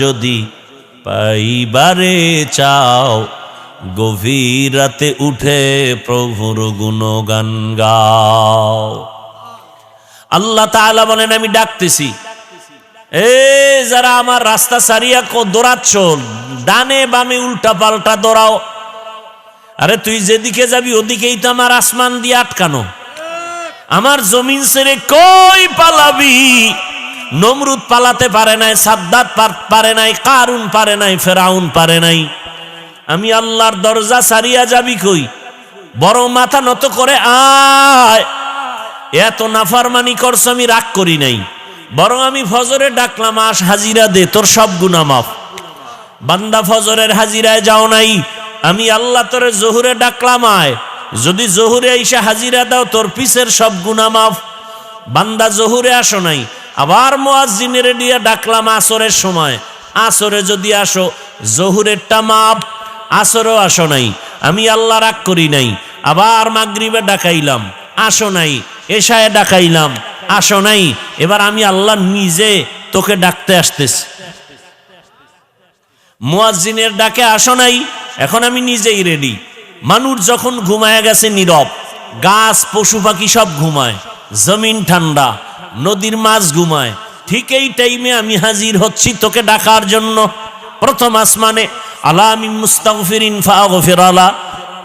Speaker 1: যদি পাইবারে চাও, গভীর রাতে উঠে প্রভুর গুণগান গাও। আল্লাহ তাআলা বলেন আমি ডাকতেছি, এ যারা আমার রাস্তা সারিয়া দৌড়াচ্ছ, ডানে বামে উল্টা পাল্টা দৌড়াও। আরে তুই যেদিকে যাবি ওদিকেই তো আমার আসমান দিয়ে আটকানো, আমার জমিন ছেড়ে কই পালাবি? নমরুদ পালাতে পারে নাই, সাদ্দাত পারে নাই, কারুন পারে নাই, ফেরাউন পারে নাই। আমি আল্লাহর দরজা সারিয়া যাবি কই? বড় মাথা নত করে আয়। এত নাফরমানি করছ, আমি রাগ করি নাই, বরং আমি ফজরে ডাকলাম, আস হাজিরা দে, তোর সব গুনাহ মাফ। বান্দা ফজরের হাজিরায় যাও নাই, আমি আল্লাহ তোরে জোহরে ডাকলাম, আয়। যদি জোহরে আইসা হাজিরা দাও, তোর পিছের সব গুনাহ মাফ। বান্দা জোহরে আসো নাই, আবার মুয়াজ্জিনের দিয়ে ডাকলাম আসরের সময়, আসরে যদি আসো, জহুরেরটা মাপ, আসরও আসো নাই, আমি আল্লাহ রাগ করি নাই। আবার মাগরিবে ডাকাইলাম, আসো নাই, এশায় ডাকাইলাম, আসো নাই, এবার আমি আল্লাহ নিজে তোকে ডাকতে আসতেছি। মুয়াজ্জিনের ডাকে আসো নাই, এখন আমি নিজেই রেডি। মানুষ যখন ঘুমায় গেছে নীরব, গাছ পশু পাখি সব ঘুমায়, জমিন ঠান্ডা, নদীর মাছ ঘুমায়, ঠিক এই টাইমে আমি হাজির হচ্ছি তোকে ডাকার জন্য। প্রথম আসমানে, আলা আমি মুস্তাগফিরিন ফাগফির আলা,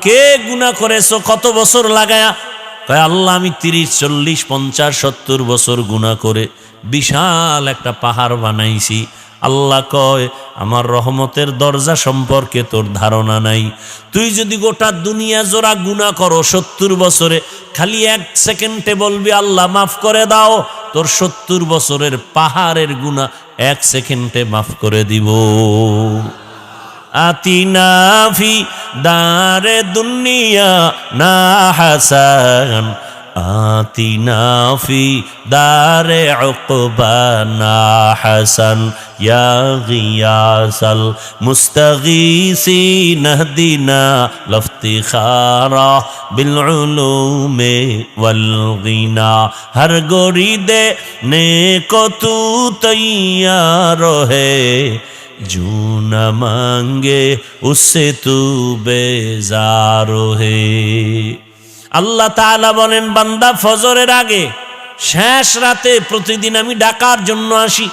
Speaker 1: কে গুনাহ করেছো কত বছর লাগায়া? কয় আল্লাহ আমি 30, 40, 50, 70 বছর গুনাহ করে বিশাল একটা পাহাড় বানাইছি। আল্লাহ কয় আমার রহমতের দরজা সম্পর্কে তোর ধারণা নাই। তুই যদি গোটা দুনিয়া জোড়া গুনাহ করো 70 বছরে, খালি 1 সেকেন্ডে বলবি আল্লাহ মাফ করে দাও, তোর 70 বছরের পাহাড়ের গুনাহ 1 সেকেন্ডে মাফ করে দিব। আতিনা ফি দারে দুনিয়া না হাসান, আতিনা ফি দারে উকবা না হাসান, ইয়া গিয়াসাল মুস্তাগীসিন ইহদিনা লফতিখারা বিল উলুমে ওয়াল গিনা, হর গরিদে নেকো তু তৈয়ার হে, जो न मांगे उससे तू बेजार है। আল্লাহ তাআলা বলেন, বান্দা ফজরের আগে শেষ রাতে প্রতিদিন আমি ডাকার জন্য আসি।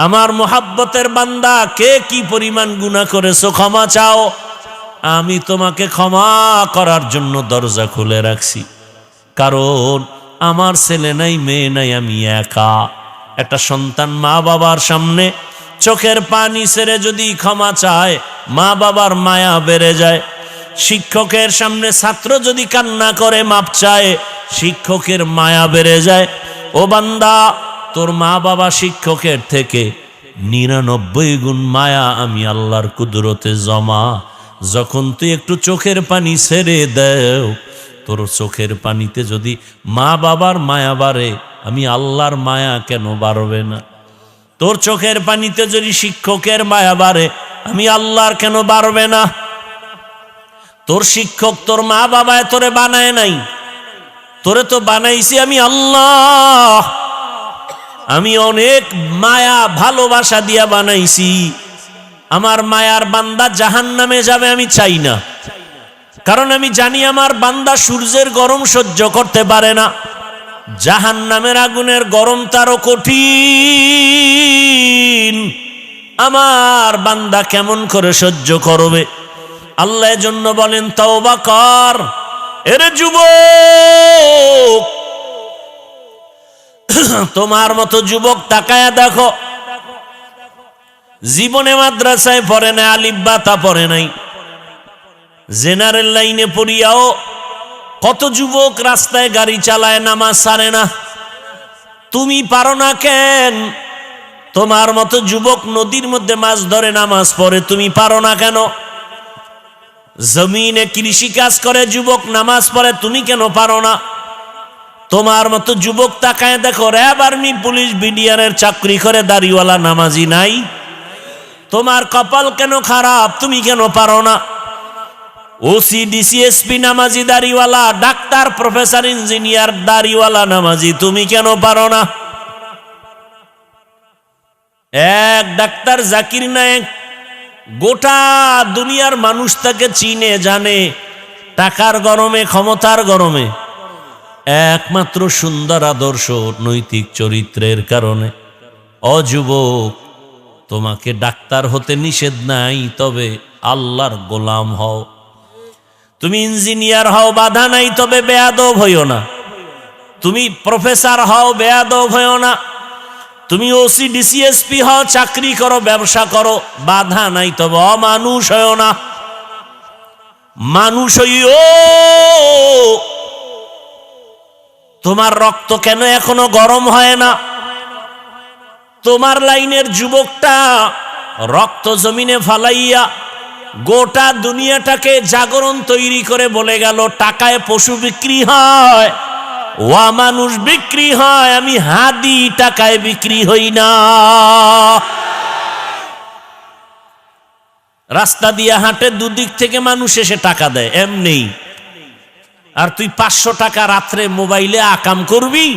Speaker 1: আমার মোহাব্বতের বান্দা, কে কি পরিমাণ গুনাহ করেছো ক্ষমা চাও, আমি তোমাকে ক্ষমা করার জন্য দরজা খুলে রাখছি। কারণ আমার ছেলে নাই, মেয়ে নাই, আমি একা। একটা সন্তান মা বাবার সামনে চোখের পানি ছেড়ে যদি ক্ষমা চায়, মা বাবার মায়া বেড়ে যায়। শিক্ষকের সামনে ছাত্র যদি কান্না করে মাপ চায়, শিক্ষকের মায়া বেড়ে যায়। ও বান্দা, তোর মা বাবা শিক্ষকের থেকে 99 গুণ মায়া আমি আল্লাহর কুদরতে জমা। যখন তুই একটু চোখের পানি ছেড়ে দেও, তোর চোখের পানিতে যদি মা বাবার মায়া বাড়ে, আমি আল্লাহর মায়া কেন বাড়বে না? তোর চোখের পানিতে যদি শিক্ষকের মায়া বাড়ে, আমি আল্লাহর কেন বাড়বে না? তোর শিক্ষক, তোর মা বাবায় তোরে বানায় নাই, তোরে তো বানাইছি আমি আল্লাহ। আমি অনেক মায়া ভালোবাসা দিয়া বানাইছি। আমার মায়ার বান্দা জাহান্নামে যাবে আমি চাই না, কারণ আমি জানি আমার বান্দা সূর্যের গরম সহ্য করতে পারে না, জাহান্নামের আগুনের গরম তারও কঠিন। আমার বান্দা কেমন করে সহ্য করবে? আল্লাহ জন্য বলেন, তওবা কর। এরে যুবক, তোমার মতো যুবক তাকায়া দেখো, জীবনে মাদ্রাসায় পড়ে নাই, আলিফ বা তা পড়ে নাই, জেনারেল লাইনে পড়িয়াও কত যুবক রাস্তায় গাড়ি চালায়, নামাজ ছাড়ে না। তুমি পারো না কেন? তোমার মতো যুবক নদীর মধ্যে মাছ ধরে নামাজ পড়ে, তুমি পারো না কেন? জমিনে কৃষি কাজ করে যুবক নামাজ পড়ে, তুমি কেন পারো না? তোমার মতো যুবক তাকায় দেখো, র্যাব, আর্মি, পুলিশ, বিডিআরের চাকরি করে দাড়িওয়ালা নামাজি নাই? তোমার কপাল কেন খারাপ? তুমি কেন পারো না? ওসি, ডিসি, এসপি নামাজি দাড়িওয়ালা, ডাক্তার, প্রফেসর, ইঞ্জিনিয়ার দাড়িওয়ালা নামাজি, তুমি কেন পারো না? এক ডাক্তার জাকির নায়েক, গোটা দুনিয়ার মানুষ তাকে চিনে জানে, টাকার গরমে, ক্ষমতার গরমে, একমাত্র সুন্দর আদর্শ নৈতিক চরিত্রের কারণে। অযুবক, তোমাকে ডাক্তার হতে নিষেধ নাই, তবে আল্লাহর গোলাম হও। তুমি ইঞ্জিনিয়ার হও, বাধা নাই, তবে বেয়াদব হইও না। তুমি প্রফেসর হও, বেয়াদব হইও না। তুমি ওসি, ডিসি, এসপি হও, চাকরি করো, ব্যবসা করো, বাধা নাই, তবে অমানুষ হইও না। মানুষ হইও। তোমার রক্ত কেন এখনো গরম হয় না? তোমার লাইনের যুবকটা রক্ত জমিনে ফালাইয়া গোটা দুনিয়াটাকে জাগরণ তৈরি করে বলে গেল, টাকায় পশু বিক্রি হয়। ওয়া মানুষ বিক্রি হয়, আমি হাদি টাকায় বিক্রি হই না। রাস্তা দিয়ে হাঁটে, দুদিক থেকে মানুষ এসে টাকা দেয় এমনি। আর তুই 500 টাকা রাত্রে মোবাইলে আকাম করবি,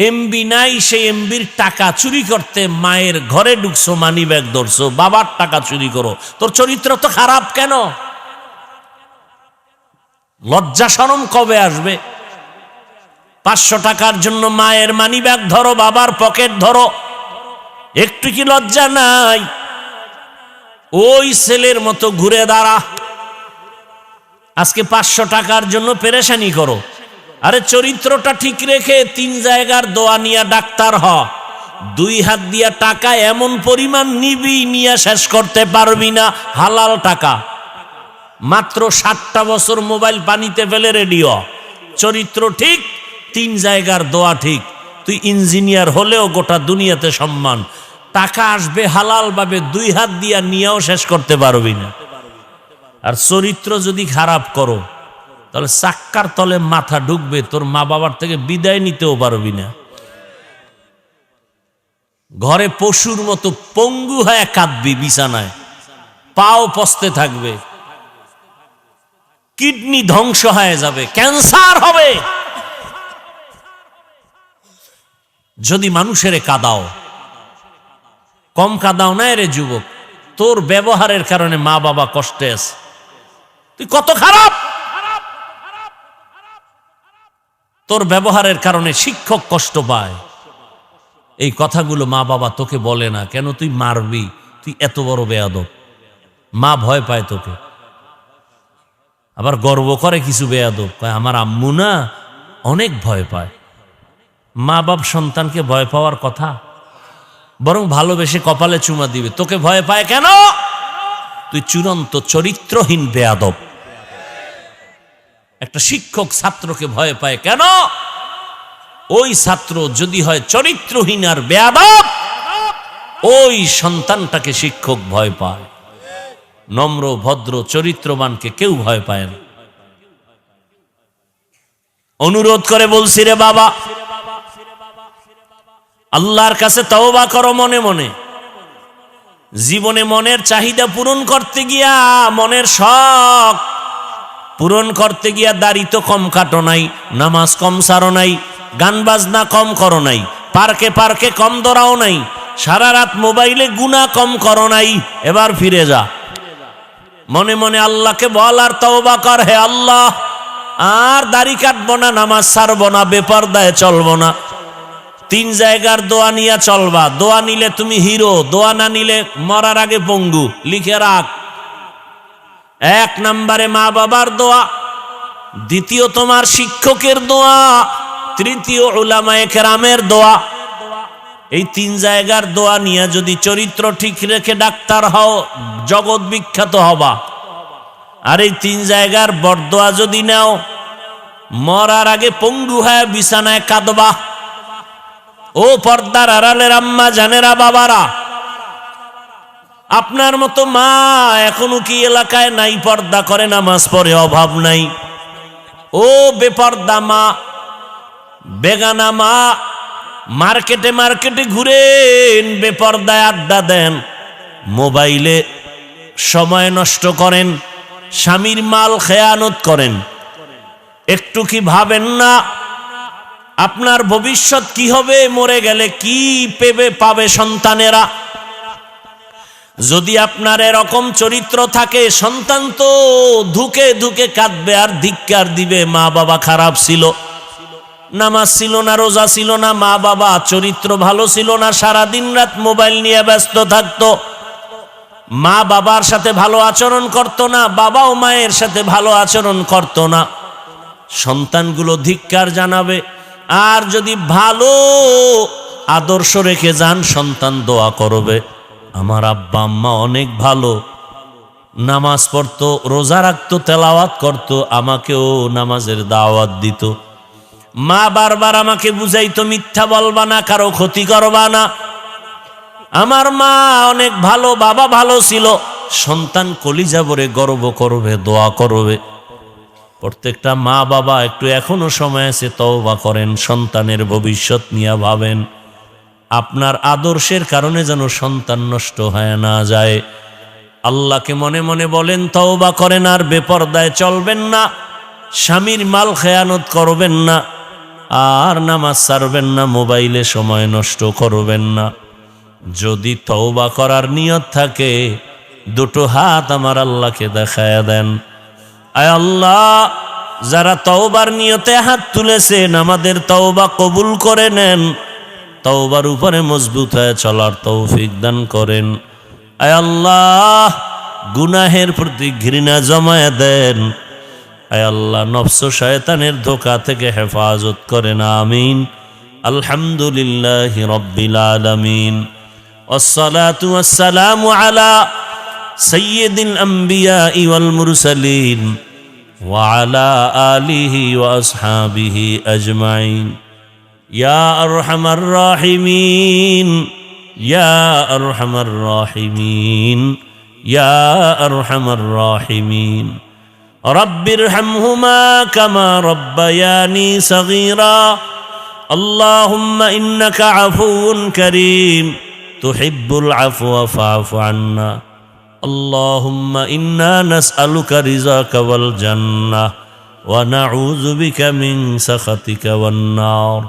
Speaker 1: এমবি নাই, সেই এমবির টাকা চুরি করতে মায়ের ঘরে ঢুকছো, মানি ব্যাগ ধরছো, বাবার টাকা চুরি করো। তোর চরিত্র তো খারাপ কেন? লজ্জা শরম কবে আসবে? 500 টাকার জন্য মায়ের মানি ব্যাগ ধরো, বাবার পকেট ধরো, একটু কি লজ্জা নাই? ওই ছেলের মতো ঘুরে দাঁড়া। আজকে 500 টাকার জন্য পেরেশানি করো। আরে চরিত্রটা ঠিক রেখে 3 জায়গার দোয়া নিয়ে ডাক্তার হ। 2 হাত দিয়া টাকা এমন পরিমাণ নিবি, নিয়ে শেষ করতে পারবি না। হালাল টাকা। মাত্র 60টা বছর মোবাইল পানিতে ফেলে রেডিও। চরিত্র ঠিক, 3 জায়গার দোয়া ঠিক। তুই ইঞ্জিনিয়ার হলেও গোটা দুনিয়াতে সম্মান। টাকা আসবে হালাল ভাবে, 2 হাত দিয়া নিয়েও শেষ করতে পারবি না। আর চরিত্র যদি খারাপ করো, তাহলে চাক্কার তলে মাথা ঢুকবে, তোর মা বাবার থেকে বিদায় নিতেও পারবি না। ঘরে পশুর মতো পঙ্গু হয়ে কাঁদবি, বিছানায় পাও পচতে থাকবে, কিডনি ধ্বংস হয়ে যাবে, ক্যান্সার হবে। যদি মানুষের কাঁদাও, কম কাঁদাও না রে যুবক, তোর ব্যবহারের কারণে মা বাবা কষ্টে আছে। তুই কত খারাপ, তোর ব্যবহারের কারণে শিক্ষক কষ্ট পায়। এই কথাগুলো মা বাবা তোকে বলে না কেন? তুই মারবি, তুই এত বড় বেয়াদব। মা ভয় পায় তোকে, আবার গর্ব করে কিছু বেয়াদব, কয় আমার আম্মু না অনেক ভয় পায়। মা বাপ সন্তানকে ভয় পাওয়ার কথা, বরং ভালোবেসে কপালে চুমা দিবে। তোকে ভয় পায় কেন? তুই চূড়ান্ত চরিত্রহীন বেয়াদব। একটা শিক্ষক ছাত্রকে ভয় পায় কেন? ওই ছাত্র যদি হয় চরিত্রহীন আর বেয়াদব, ওই সন্তানটাকে শিক্ষক ভয় পায়। নম্র ভদ্র চরিত্রবানকে কেউ ভয় পায় না। অনুরোধ করে বলছি রে বাবা, আল্লাহর কাছে তওবা করো মনে মনে। জীবনে মনের চাহিদা পূরণ করতে গিয়া, মনের শখ পূরণ করতে গিয়া দাড়ি তো কম কাটো নাই, নামাজ কম সারো নাই, গান বাজনা কম করো নাই, পার্কে পার্কে কম দৌড়াও নাই, সারা রাত মোবাইলে গুনাহ কম করো নাই। এবার ফিরে যা, মনে মনে আল্লাহকে বল আর তওবা কর, হে আল্লাহ আর দাড়ি কাটবো না, নামাজ ছাড়বো না, বেপরদায় চলবো না। 3 জায়গার দোয়া নিয়ে চলবা। দোয়া নিলে তুমি হিরো, দোয়া না নিলে মরার আগে পঙ্গু। লিখে রাখ। 1 নম্বরে মা বাবার দোয়া, দ্বিতীয় তোমার শিক্ষকের দোয়া, তৃতীয় উলামায়ে কেরামের দোয়া। এই 3 জায়গার দোয়া নিয়ে যদি চরিত্র ঠিক রেখে ডাক্তার হও, জগৎ বিখ্যাত হবা। আর এই 3 জায়গার বরদোয়া যদি নাও, মরার আগে পঙ্গু হয়ে বিছানায় কাঁদবা। ও পর্দার আড়ালের আম্মা জানেরা, বাবারা, আপনার মতো মা এখনো কি এলাকায় নাই? পর্দা করে নামাজ পড়ে, অভাব নাই। ও বেপর্দা মা, বেগানা মা, মার্কেটে মার্কেটে ঘুরেন, বেপর্দায় আড্ডা দেন, মোবাইলে সময় নষ্ট করেন, স্বামীর মাল খেয়ানত করেন। একটু কি ভাবেন না আপনার ভবিষ্যৎ কি হবে? মরে গেলে কি পাবে সন্তানেরা? যদি আপনার এরকম চরিত্র থাকে, সন্তান তো ধুকে ধুকে কাঁদবে আর ধিক্কার দিবে। মা বাবা খারাপ ছিল, নামাজ ছিল না, রোজা ছিল না, মা বাবা চরিত্র ভালো ছিল না, সারা দিন রাত মোবাইল নিয়ে ব্যস্ত থাকতো, মা বাবার সাথে ভালো আচরণ করত না, বাবাও মায়ের সাথে ভালো আচরণ করত না। সন্তানগুলো ধিক্কার জানাবে। আর যদি ভালো আদর্শ রেখে যান, সন্তান দোয়া করবে, আমার আব্বা আম্মা অনেক ভালো, নামাজ পড়তো, রোজা রাখতো, তেলাওয়াত করতো, আমাকেও নামাজের দাওয়াত দিত। মা বারবার আমাকে বুঝাইতো, মিথ্যা বলবা না, কারো ক্ষতি করবা না। আমার মা অনেক ভালো, বাবা ভালো ছিল। সন্তান কলিজা ভরে গর্ব করবে, দোয়া করবে। প্রত্যেকটা মা বাবা একটু এখনো সময় আছে, তওবা করেন, সন্তানের ভবিষ্যৎ নিয়ে ভাবেন। আপনার আদর্শের কারণে যেন সন্তান নষ্ট হয়ে না যায়। আল্লাহকে মনে মনে বলেন, তওবা করেন, আর বেপরদায় চলবেন না, স্বামীর মাল খেয়ানত করবেন না, আর নামাজ ছাড়বেন না, মোবাইলে সময় নষ্ট করবেন না। যদি তওবা করার নিয়ত থাকে, দুটো হাত আমার আল্লাহকে দেখায়া দেন। আয় আল্লাহ, যারা তওবার নিয়তে হাত তুলেছেন, আমাদের তওবা কবুল করে নেন, তওবার উপরে মজবুত হয়ে চলার তৌফিক দান করেন। আয় আল্লাহ, গুনাহের প্রতি ঘৃণা জমায়ে দেন। আয় আল্লাহ, নফস শয়তানের ধোঁকা থেকে হেফাজত করেন। আমিন। আলহামদুলিল্লাহি রাব্বিল আলামিন। والصلاة والسلام على سيد الأنبياء والمرسلين وعلى آله وأصحابه أجمعين يا أرحم الراحمين يا أرحم الراحمين يا أرحم الراحمين رب ارحمهما كما ربياني صغيرا اللهم إنك عفو كريم تحب العفو فاعف عنا اللهم إنا نسألك رضاك والجنة ونعوذ بك من سخطك والنار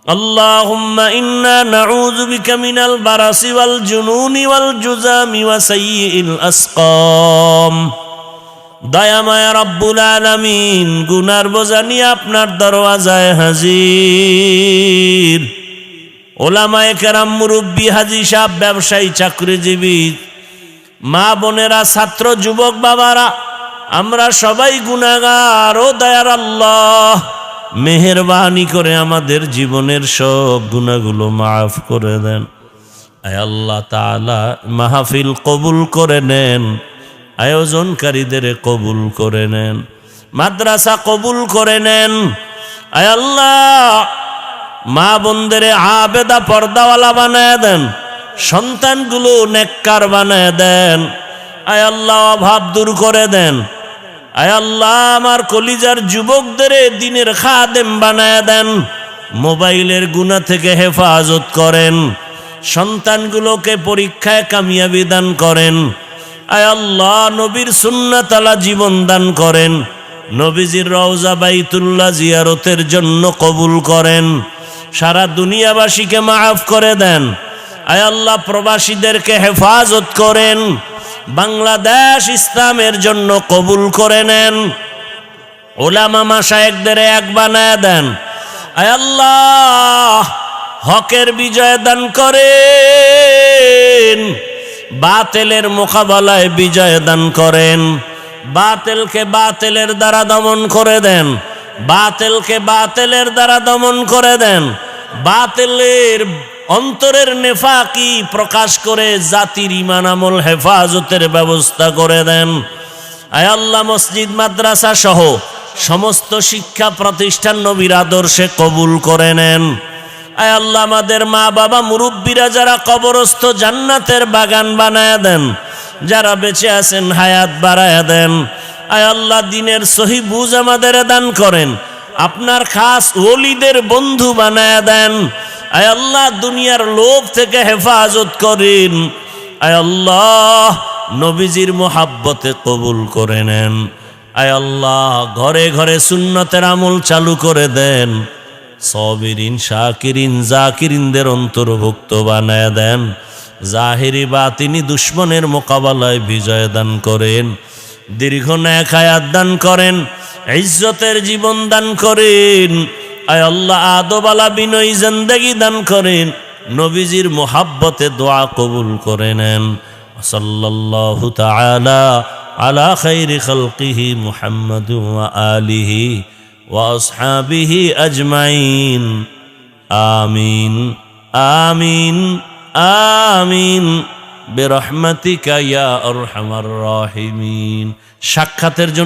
Speaker 1: اللهم إنا نعوذ بك من البرص والجنون والجذام وسيء الأسقام দয়াময় রব্বুল আলামিন, গুনার বোঝা নিয়ে আপনার দরওয়াজায় হাজির। ওলামায়ে কেরাম, মুরব্বী, হাজী সাহেব, ব্যবসায়ী, চাকরিজীবী, মা বোনেরা, ছাত্র, যুবক, বাবারা, আমরা সবাই গুনাহগার। ও দয়ার আল্লাহ, মেহেরবানি করে আমাদের জীবনের সব গুনাহগুলো মাফ করে দেন। আয় আল্লাহ তাআলা, মাহফিল কবুল করে নেন, আয়োজনকারীদের কবুল করে নেন, মাদ্রাসা কবুল করে নেন। আয় আল্লাহ, মা বোনদের আবেদা পর্দাওয়ালা বানায় দেন, সন্তানগুলো নেককার বানায় দেন। আয় আল্লাহ, অভাব দূর করে দেন। আয় আল্লাহ, আমার কলিজার যুবকদের দ্বীনের খাদেম বানায় দেন, মোবাইলের গুনাহ থেকে হেফাজত করেন, সন্তানগুলোকে পরীক্ষায় কামিয়াবি দান করেন। আয় আল্লাহ, নবীর সুন্নাত আলা জীবন দান করেন, নবীজির রওজা বাইতুল্লাহ জিয়ারতের জন্য কবুল করেন, সারা দুনিয়াবাসীকে মাফ করে দেন। আয় আল্লাহ, প্রবাসীদেরকে হেফাজত করেন, বাংলাদেশ ইসলামের জন্য কবুল করে নেন, ওলামা মাশায়েখদের এক বানায় দেন। আয় আল্লাহ, হকের বিজয় দান করেন, বাতিলের মোকাবেলায় বিজয় দান করেন, বাতিলকে বাতিলের দ্বারা দমন করে দেন, বাতিলকে বাতিলের দ্বারা দমন করে দেন, বাতিলের অন্তরের নেফাকি প্রকাশ করে জাতির ঈমান আমল হেফাজতের ব্যবস্থা করে দেন। আয় আল্লাহ, মসজিদ মাদ্রাসা সহ সমস্ত শিক্ষা প্রতিষ্ঠান নবীর আদর্শে কবুল করে নেন। আয় আল্লাহ, আমাদের মা বাবা মুরব্বীরা যারা কবরস্থ, জান্নাতের বাগান বানায় দেন, যারা বেঁচে আছেন হায়াত বাড়ায় দেন। আয় আল্লাহ, দ্বীনের সহি বুঝ আমাদের দান করেন, আপনার খাস ওলিদের বন্ধু বানায় দেন। আয় আল্লাহ, দুনিয়ার লোভ থেকে হেফাজত করেন। আয় আল্লাহ, নবীজির মোহাব্বতে কবুল করে নেন। আয় আল্লাহ, ঘরে ঘরে সুন্নতের আমল চালু করে দেন, সাবিরিন, শাকিরিন, জাকিরিনদের অন্তর্ভুক্ত বানায় দেন, জাহিরি বাতিনি দুশ্মনের মোকাবেলায় বিজয় দান করেন, দীর্ঘ নেক হায়াত দান করেন, ইজ্জতের জীবন দান করেন। আয় আল্লাহ, আদবালা বিনয়ী জিন্দেগি দান করেন, নবীজির মোহাব্বতে দোয়া কবুল করে নেন। সাল্লাল্লাহু তাআলা আলা খাইরি খালকিহি মুহাম্মাদ ওয়া আলিহি ওয়া আসহাবিহি আজমাইন। আমিন আমিন আমিন বিরহমাতিকা ইয়া আরহামার রাহিমিন। সাক্ষাতের জন্য